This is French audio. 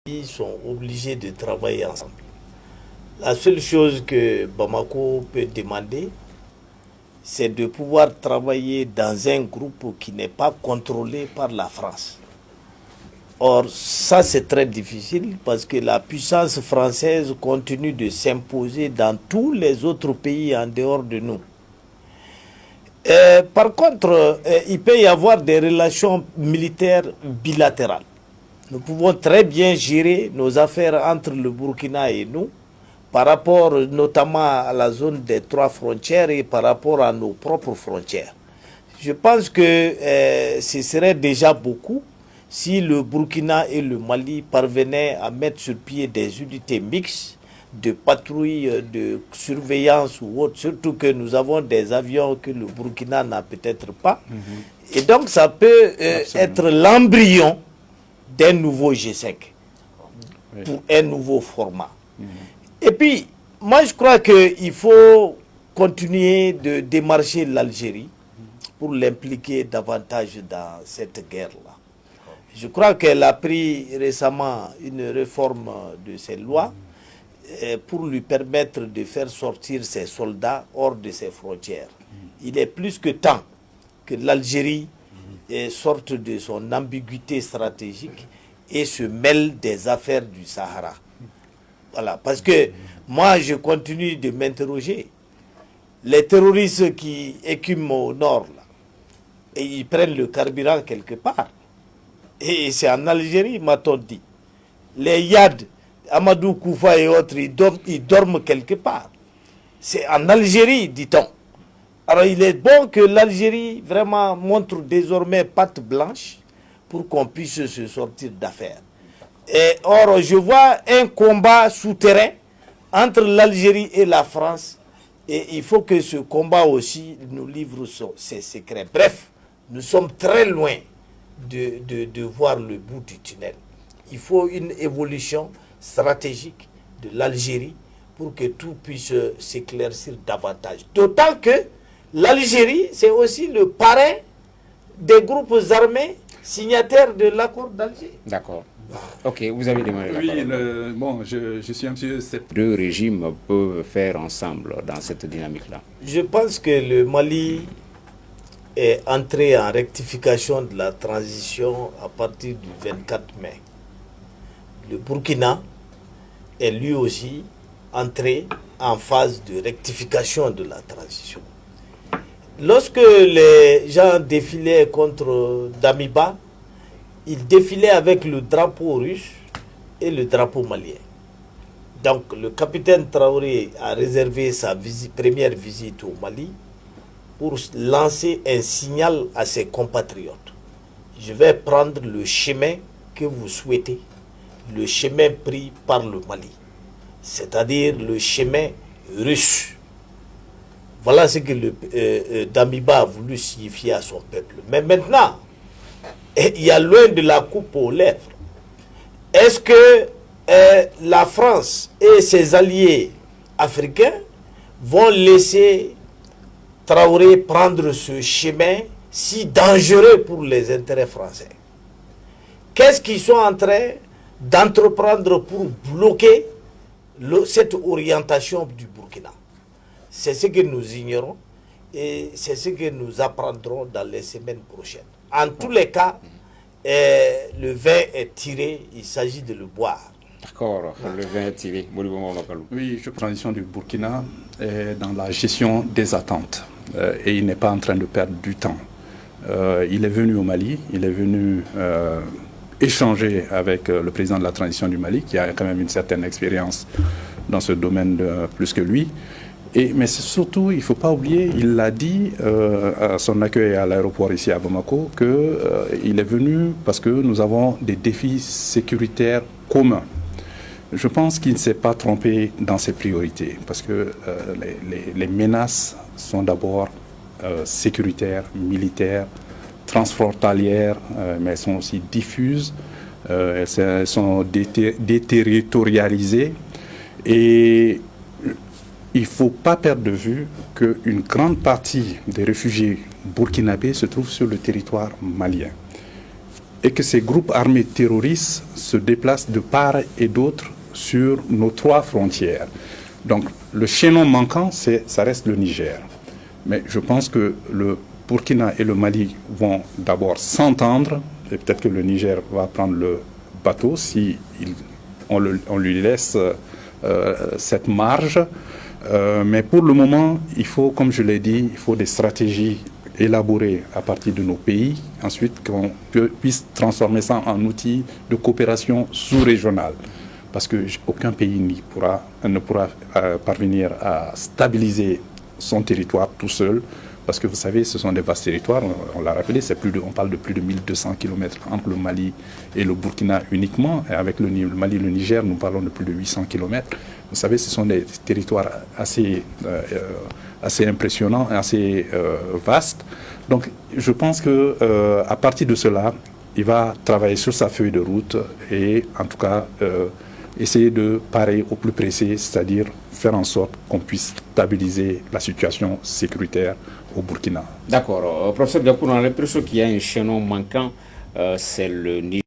Ils sont obligés de travailler ensemble. La seule chose que Bamako peut demander, c'est de pouvoir travailler dans un groupe qui n'est pas contrôlé par la France. Or, ça c'est très difficile parce que la puissance française continue de s'imposer dans tous les autres pays en dehors de nous. Par contre, il peut y avoir des relations militaires bilatérales. Nous pouvons très bien gérer nos affaires entre le Burkina et nous, par rapport notamment à la zone des 3 frontières et par rapport à nos propres frontières. Je pense que ce serait déjà beaucoup si le Burkina et le Mali parvenaient à mettre sur pied des unités mixtes de patrouille, de surveillance ou autre, surtout que nous avons des avions que le Burkina n'a peut-être pas. Et donc ça peut être l'embryon d'un nouveau G5 pour un nouveau format. Et puis, moi je crois qu'il faut continuer de démarcher l'Algérie pour l'impliquer davantage dans cette guerre-là. Je crois qu'elle a pris récemment une réforme de ses lois pour lui permettre de faire sortir ses soldats hors de ses frontières. Il est plus que temps que l'Algérie sorte de son ambiguïté stratégique et se mêle des affaires du Sahara. Voilà, parce que moi je continue de m'interroger. Les terroristes qui écument au nord, là, et ils prennent le carburant quelque part. Et c'est en Algérie, m'a-t-on dit. Les Yad, Amadou Koufa et autres, ils dorment quelque part. C'est en Algérie, dit-on. Alors il est bon que l'Algérie vraiment montre désormais patte blanche pour qu'on puisse se sortir d'affaires. Or, je vois un combat souterrain entre l'Algérie et la France. Et il faut que ce combat aussi nous livre ses secrets. Bref, nous sommes très loin de voir le bout du tunnel. Il faut une évolution stratégique de l'Algérie pour que tout puisse s'éclaircir davantage. D'autant que l'Algérie, c'est aussi le parrain des groupes armés signataires de l'accord d'Alger. D'accord. Ok, vous avez demandé la parole. Bon, je suis un peu... Ces deux régimes peuvent faire ensemble dans cette dynamique-là. Je pense que le Mali est entré en rectification de la transition à partir du 24 mai. Le Burkina est lui aussi entré en phase de rectification de la transition. Lorsque les gens défilaient contre Damiba, ils défilaient avec le drapeau russe et le drapeau malien. Donc le capitaine Traoré a réservé sa première visite au Mali pour lancer un signal à ses compatriotes. Je vais prendre le chemin que vous souhaitez, le chemin pris par le Mali, c'est-à-dire le chemin russe. Voilà ce que Damiba a voulu signifier à son peuple. Mais maintenant, il y a loin de la coupe aux lèvres. Est-ce que la France et ses alliés africains vont laisser Traoré prendre ce chemin si dangereux pour les intérêts français? Qu'est-ce qu'ils sont en train d'entreprendre pour bloquer cette orientation du Burkina? C'est ce que nous ignorons et c'est ce que nous apprendrons dans les semaines prochaines. En tous les cas, le vin est tiré, il s'agit de le boire. D'accord, le vin est tiré. Oui, je transition du Burkina est dans la gestion des attentes et il n'est pas en train de perdre du temps. Il est venu au Mali, il est venu échanger avec le président de la transition du Mali, qui a quand même une certaine expérience dans ce domaine plus que lui. Mais surtout, il ne faut pas oublier, il l'a dit à son accueil à l'aéroport ici à Bamako, qu'il est venu parce que nous avons des défis sécuritaires communs. Je pense qu'il ne s'est pas trompé dans ses priorités, parce que les menaces sont d'abord sécuritaires, militaires, transfrontalières, mais elles sont aussi diffuses, elles sont déterritorialisées, et il ne faut pas perdre de vue qu'une grande partie des réfugiés burkinabés se trouve sur le territoire malien. et que ces groupes armés terroristes se déplacent de part et d'autre sur nos 3 frontières. Donc le chaînon manquant, ça reste le Niger. Mais je pense que le Burkina et le Mali vont d'abord s'entendre, et peut-être que le Niger va prendre le bateau si on lui laisse cette marge. Mais pour le moment, il faut, comme je l'ai dit, il faut des stratégies élaborées à partir de nos pays. Ensuite, qu'on puisse transformer ça en outil de coopération sous-régionale. Parce qu'aucun pays ne pourra parvenir à stabiliser son territoire tout seul. Parce que vous savez, ce sont des vastes territoires, on l'a rappelé, on parle de plus de 1200 km entre le Mali et le Burkina uniquement. Et avec le Mali et le Niger, nous parlons de plus de 800 km. Vous savez, ce sont des territoires assez impressionnants, assez vastes. Donc je pense qu'à partir de cela, il va travailler sur sa feuille de route et en tout cas essayer de parer au plus pressé, c'est-à-dire faire en sorte qu'on puisse stabiliser la situation sécuritaire au Burkina. D'accord. Professeur Gakou, on a l'impression qu'il y a un chaînon manquant, c'est le Niger.